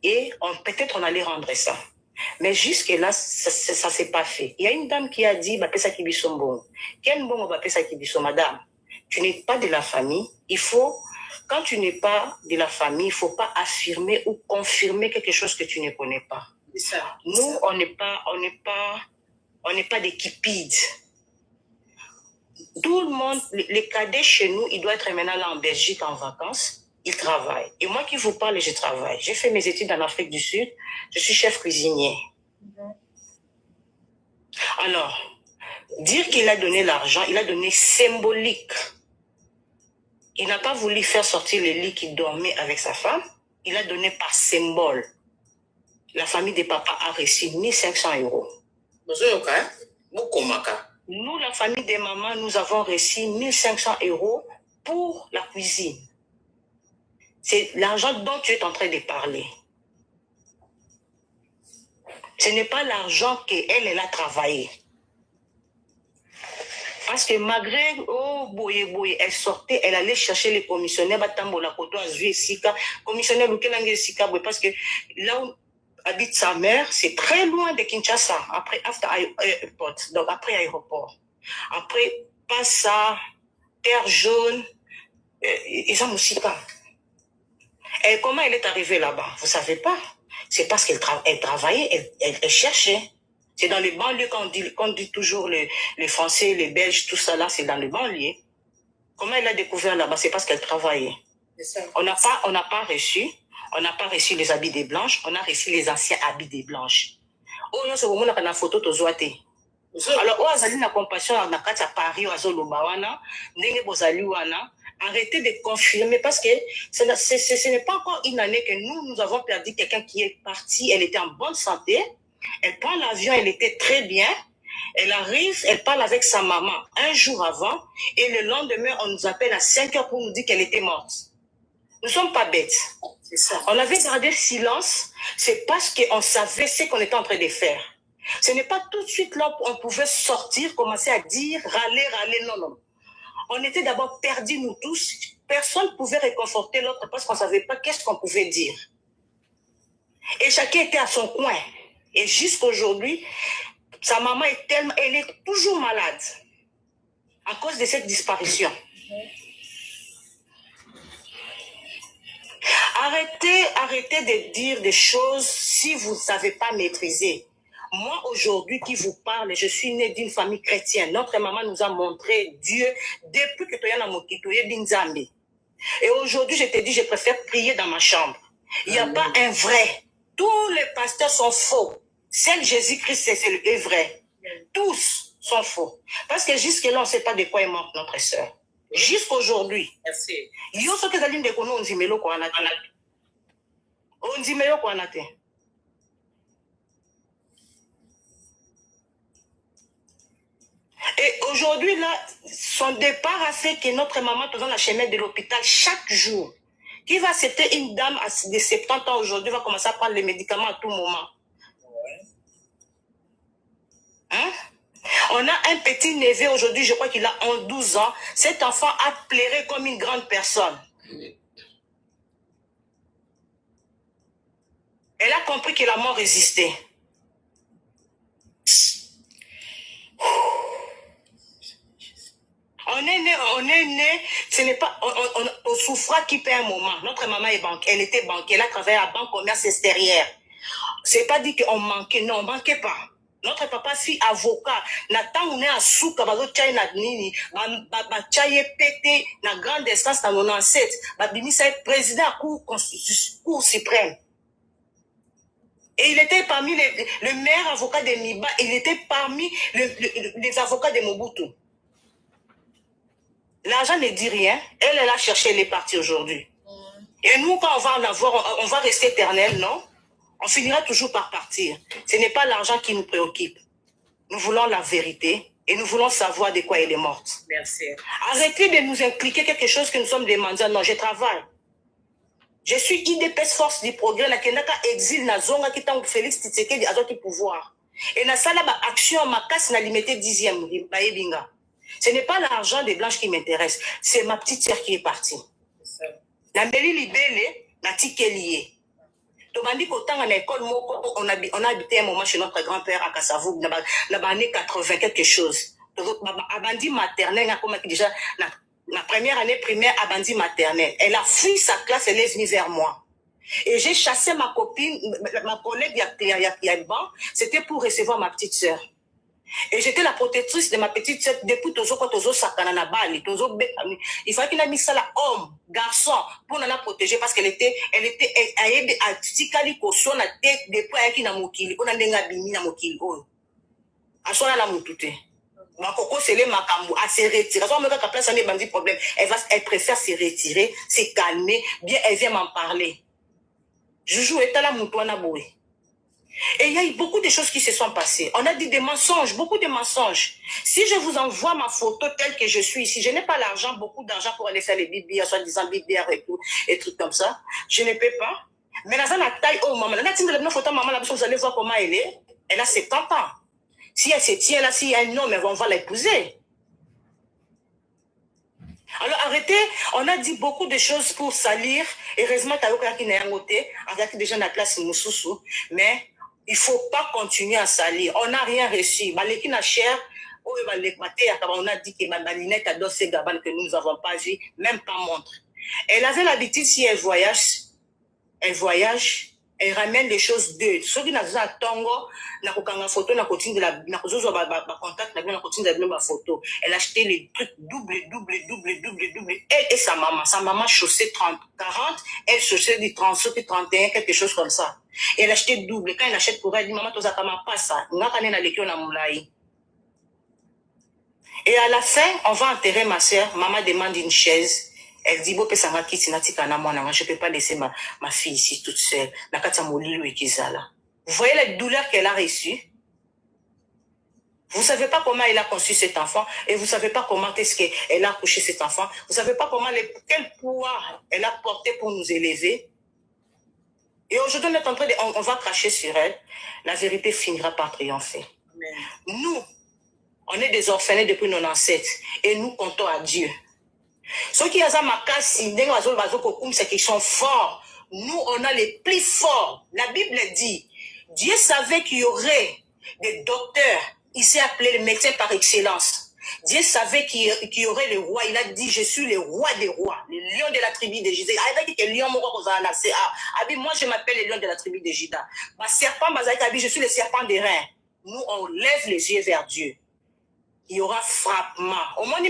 et peut-être on allait rendre ça. Mais jusque-là, ça s'est pas fait. Il y a une dame qui a dit, Bapesa Kibisombo. Quel bon Bapesa Kibiso, madame? Tu n'es pas de la famille. Il faut, quand tu n'es pas de la famille, il faut pas affirmer ou confirmer quelque chose que tu ne connais pas. Ça. Nous, on n'est pas des kipides. Tout le monde, les cadets chez nous, ils doivent être maintenant là en Belgique en vacances. Ils travaillent. Et moi qui vous parle, je travaille. J'ai fait mes études en Afrique du Sud. Je suis chef cuisinier. Alors, dire qu'il a donné l'argent, il a donné symbolique. Il n'a pas voulu faire sortir les lits qu'il dormait avec sa femme. Il a donné par symbole. La famille des papas a reçu 1500 €. Nous, la famille des mamans, nous avons reçu 1500 € pour la cuisine. C'est l'argent dont tu es en train de parler. Ce n'est pas l'argent qu'elle a travaillé. Parce que malgré, elle sortait, elle allait chercher les commissionnaires, commissionnaire parce que là où habite sa mère, c'est très loin de Kinshasa, après aéroport. Donc après aéroport. Après, pas ça, terre jaune, ils ont aussi pas. Et comment elle est arrivée là-bas? Vous savez pas. C'est parce qu'elle travaillait, elle cherchait. C'est dans les banlieues qu'on dit toujours les Français, les Belges, tout ça là, c'est dans les banlieues. Comment elle a découvert là-bas? C'est parce qu'elle travaillait. On n'a pas reçu les habits des blanches, on a reçu les anciens habits des blanches. Oh, non, c'est vraiment une photo de Zoaté. Alors, oh, azali na compassion na kati ya Paris, azoloba wana, ndenge bozali wana, Arrêtez de confirmer parce que ce n'est pas encore une année que nous avons perdu quelqu'un qui est parti. Elle était en bonne santé. Elle prend l'avion, elle était très bien. Elle arrive, elle parle avec sa maman un jour avant et le lendemain, on nous appelle à 5 heures pour nous dire qu'elle était morte. Nous ne sommes pas bêtes. C'est ça. On avait gardé le silence, c'est parce qu'on savait ce qu'on était en train de faire. Ce n'est pas tout de suite là où on pouvait sortir, commencer à dire, râler, non, non. On était d'abord perdus, nous tous. Personne ne pouvait réconforter l'autre parce qu'on ne savait pas qu'est-ce qu'on pouvait dire. Et chacun était à son coin. Et jusqu'à aujourd'hui, sa maman est tellement, elle est toujours malade à cause de cette disparition. Arrêtez de dire des choses si vous ne savez pas maîtriser. Moi, aujourd'hui, qui vous parle, je suis née d'une famille chrétienne. Notre maman nous a montré Dieu depuis que tu es dans mon Binzambi. Et aujourd'hui, je te dis, je préfère prier dans ma chambre. Il n'y a pas un vrai. Tous les pasteurs sont faux. Seul Jésus-Christ, c'est vrai. Tous sont faux. Parce que jusque-là, on ne sait pas de quoi est morte notre sœur. Jusqu'aujourd'hui. Merci. Yo so que zaline de kono onzimelo ko anate. Onzimelo ko anate. Et aujourd'hui, là, son départ a fait que notre maman est dans la chemin de l'hôpital chaque jour. Qui va accepter une dame de 70 ans aujourd'hui, va commencer à prendre les médicaments à tout moment. Hein? On a un petit neveu aujourd'hui, je crois qu'il a 12 ans. Cet enfant a pleuré comme une grande personne. Elle a compris que la mort résistait. On est né, ce n'est pas, on souffra qui paie un moment. Notre maman est banque, elle était banquière, elle a travaillé à la banque commerce extérieure. C'est pas dit qu'on manquait, non, on manquait pas. Notre papa, si avocat, n'attend on est à souka, bazo tchaye na nini, ba tchaye pété, na grande instance na 97, ba bimisa président à cour suprême. Et il était parmi le meilleur avocat de Miba, il était parmi les avocats de Mobutu. L'argent ne dit rien. Elle a cherché les partis aujourd'hui. Et nous, quand on va en avoir, on va rester éternel, non? On finira toujours par partir. Ce n'est pas l'argent qui nous préoccupe. Nous voulons la vérité et nous voulons savoir de quoi elle est morte. Merci. Arrêtez de nous impliquer quelque chose que nous sommes demandés. Non, je travaille. Je suis IDPS Force du Progrès. La Kenaka exil na zonga qui t'a Félix Tshisekedi à d'autres pouvoirs. Et na sala ba action ma casse na limité 10e baebinga. Ce n'est pas l'argent des blanches qui m'intéresse. C'est ma petite sœur qui est partie. La Mbeli Libele, la Tikelié. Tobandi Kotanga na école moko, on a habité un moment chez notre grand-père à Kassavou, dans les années 80, quelque chose. Abandi maternelle, déjà, la première année primaire, Abandi maternelle. Elle a fui sa classe, elle est venue vers moi. Et j'ai chassé ma copine, ma collègue, il y a le banc, c'était pour recevoir ma petite sœur. Et j'étais la protectrice de ma petite sœur depuis Tozo Sakana na Bali, il fallait qu'il ait mis ça là, homme, garçon, pour la protéger parce qu'elle était à Tikali Koso na tête depuis à na mokili, on a denga bimi na mokili on. À son la mutute. Ma coco c'est les makambu à se retirer. Quand on me dit place un bandit problème, elle préfère se retirer, se calmer, bien elle vient m'en parler. Joujou est à la moutouna boué. Et il y a eu beaucoup de choses qui se sont passées. On a dit des mensonges, beaucoup de mensonges. Si je vous envoie ma photo telle que je suis ici, je n'ai pas l'argent, beaucoup d'argent pour aller faire les bibières, soi-disant bibières et tout, et trucs comme ça. Je ne peux pas. Mais dans la taille, oh maman, la photo maman, vous allez voir comment elle est. Elle a 70 ans. Si elle se tient là, s'il y a un homme, on va l'épouser. Alors arrêtez, on a dit beaucoup de choses pour salir. Heureusement, il y a un côté, avec des gens de la classe Moussoussou, mais il ne faut pas continuer à salir. On n'a rien reçu. On a dit que nous n'avons pas vu, même pas montre. Elle avait l'habitude, si elle voyage, elle ramène les choses d'eux. Ceux qui n'ont pas tongo, n'a pas photo, n'a pas contact, n'a pas photo. Elle achetait les trucs double. Elle et sa maman chaussait 40, elle chaussait du 30, 31, quelque chose comme ça. Et elle achetait double. Quand elle achète pour elle, elle dit, maman, tu n'as pas ça. Et à la fin, on va enterrer ma soeur. Maman demande une chaise. Elle dit, bon, je ne peux pas laisser ma fille ici toute seule. Vous voyez la douleur qu'elle a reçue? Vous ne savez pas comment elle a conçu cet enfant et vous ne savez pas comment est-ce qu'elle a accouché cet enfant. Vous ne savez pas quel poids elle a porté pour nous élever. Et aujourd'hui, on est en train on va cracher sur elle. La vérité finira par triompher. Amen. Nous, on est des orphelins depuis nos ancêtres et nous comptons à Dieu. Ceux qui ont c'est qu'ils sont forts. Nous, on a les plus forts. La Bible dit, Dieu savait qu'il y aurait des docteurs. Il s'est appelé le médecin par excellence. Dieu savait qu'il y aurait les rois. Il a dit, je suis le roi des rois, le lion de la tribu de Juda. Moi, je m'appelle le lion de la tribu de Juda. Je suis le serpent des reins. Nous, on lève les yeux vers Dieu. Il y aura frappement. Au moins,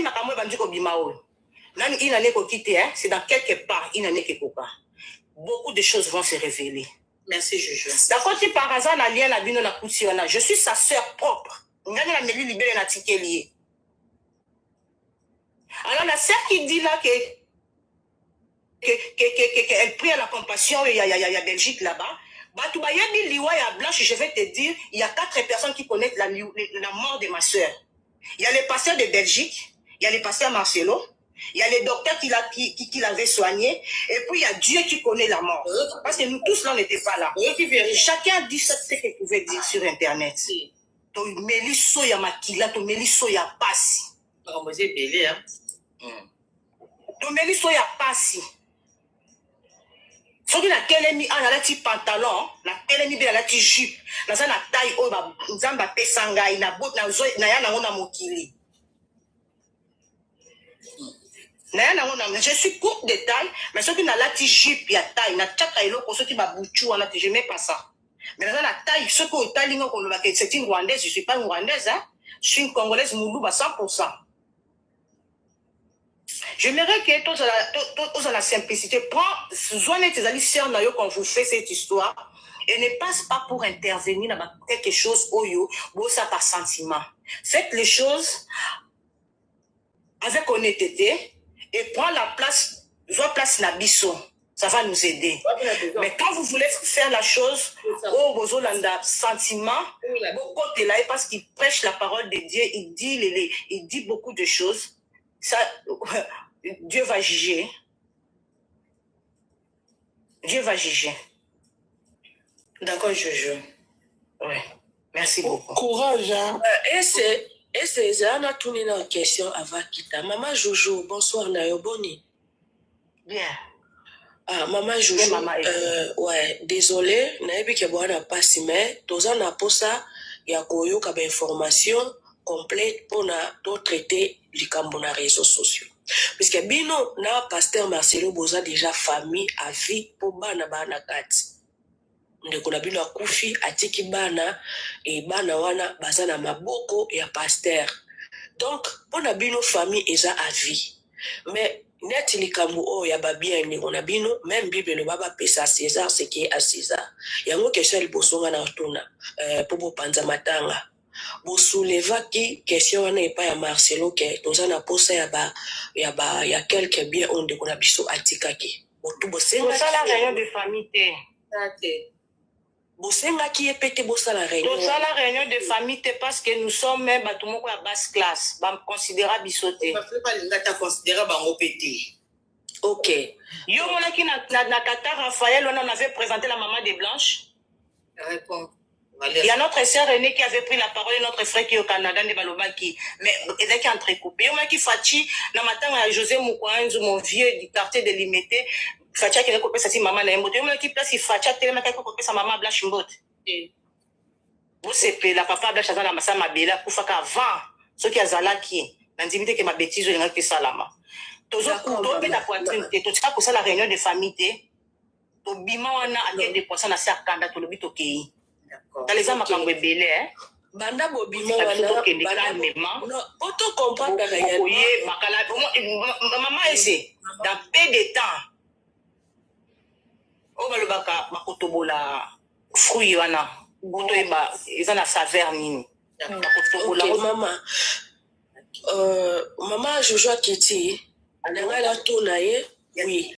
c'est dans quelque part, beaucoup de choses vont se révéler. Merci, Juju. D'accord, si par hasard, je suis sa sœur propre. Alors, la sœur qui dit là qu'elle prie à la compassion, il y a Belgique là-bas. Blanche, je vais te dire, il y a 4 personnes qui connaissent la mort de ma sœur. Il y a les pasteurs de Belgique, il y a les pasteurs Marcelo, il y a les docteurs qui l'avaient soigné, et puis il y a Dieu qui connaît la mort. Parce que nous tous là, on n'était pas là. Chacun dit ce qu'il pouvait dire sur Internet. To meliso ya makila, to meliso ya pasi. To meliso ya pasi. Soki na kelemi a na ti pantalon, na kelemi be na ti jupe, na za na taille o ba nzamba pesa ngai na bot na zo na ya nango na mokili. Na ya nango na je suis courte de taille, mais soki na la ti jupe ya taille, na tchaka eloko soki ba buchu wana te je mets pas ça. Mais dans la taille, ce qu'on est c'est une Rwandaise, je ne suis pas une Rwandaise, hein? Je suis une Congolaise Moulouba 100%. J'aimerais que tous à la simplicité, prends, joignez tes amis sœurs quand vous faites cette histoire, et ne passe pas pour intervenir dans quelque chose, ça par sentiment. Faites les choses avec honnêteté, et prends la place, vois place Nabiso. Ça va nous aider. Mais quand vous voulez faire la chose, vous avez un sentiment, parce qu'il prêche la parole de Dieu, il dit beaucoup de choses. Ça, Dieu va juger. Dieu va juger. D'accord, Jojo. Oui. Merci beaucoup. Courage, hein. Et c'est on a tourné une question avant Kita. Maman Jojo, bonsoir, Nayoboni. Bien. Ah, maman Jojo, ouais, désolé, naebi ke bwana pasi mais toza na posa ya koyoka ba information complète pour na to traiter likambo na réseaux sociaux. Parce que bino na pasteur Marcelo boza déjà famille à vie pour bana kati. Ndeko na bino akufi atiki bana et bana wana baza na maboko ya pasteur. Donc pour na bino famille eza à vie. Mais net likambo ya babia ni on a bino même bible le baba pesa à César ce qui est à César. Yango question libosonga na tuna pour bo panza matanga. Bo souleva ki question wana epa ya Marcelo ke toza na posa ya quelques bien on de kona biso atikaki. Bo tu bo senga ça la réunion de famille té. Bosenga qui est pété la réunion. Donc ça la réunion de famille parce que nous sommes même batumoko à basse classe, ba considéra bisoté. Parce que pas l'ingata considéra bango pété. OK. Yo mona ki na Qatar Raphaël on avait présenté la maman de Blanche. Réponds. Il y a notre sœur aînée qui avait pris la parole et notre frère qui est au Canada de Balobaki. Mais il est entrecoupé. Yo mona ki Fachi na matanga José Mukwanzu mon vieux du quartier de Limité. Facha qui recopé sa maman na mbote. Yo qui place Facha tellement qui recopé sa maman Blanche Mbote. Vous c'est la papa Blanche azala masa mabela kufaka avant ce qui azala qui n'intimité que ma bêtise je n'ai salama. Tozo kuto pe ta poitrine te to tika ko la réunion de famille te. To bima wana ake de poisson na sa kanda to lobi to kei. D'accord. Dans les âmes makambo ebele hein. Banda bobima wana non auto comprendre rien. Oui, makala maman essaie dans peu de temps. O balobaka makotobola fruit wana boto eba eza na saveur nini makotobola maman Jojo Kiti nanga la tona ye oui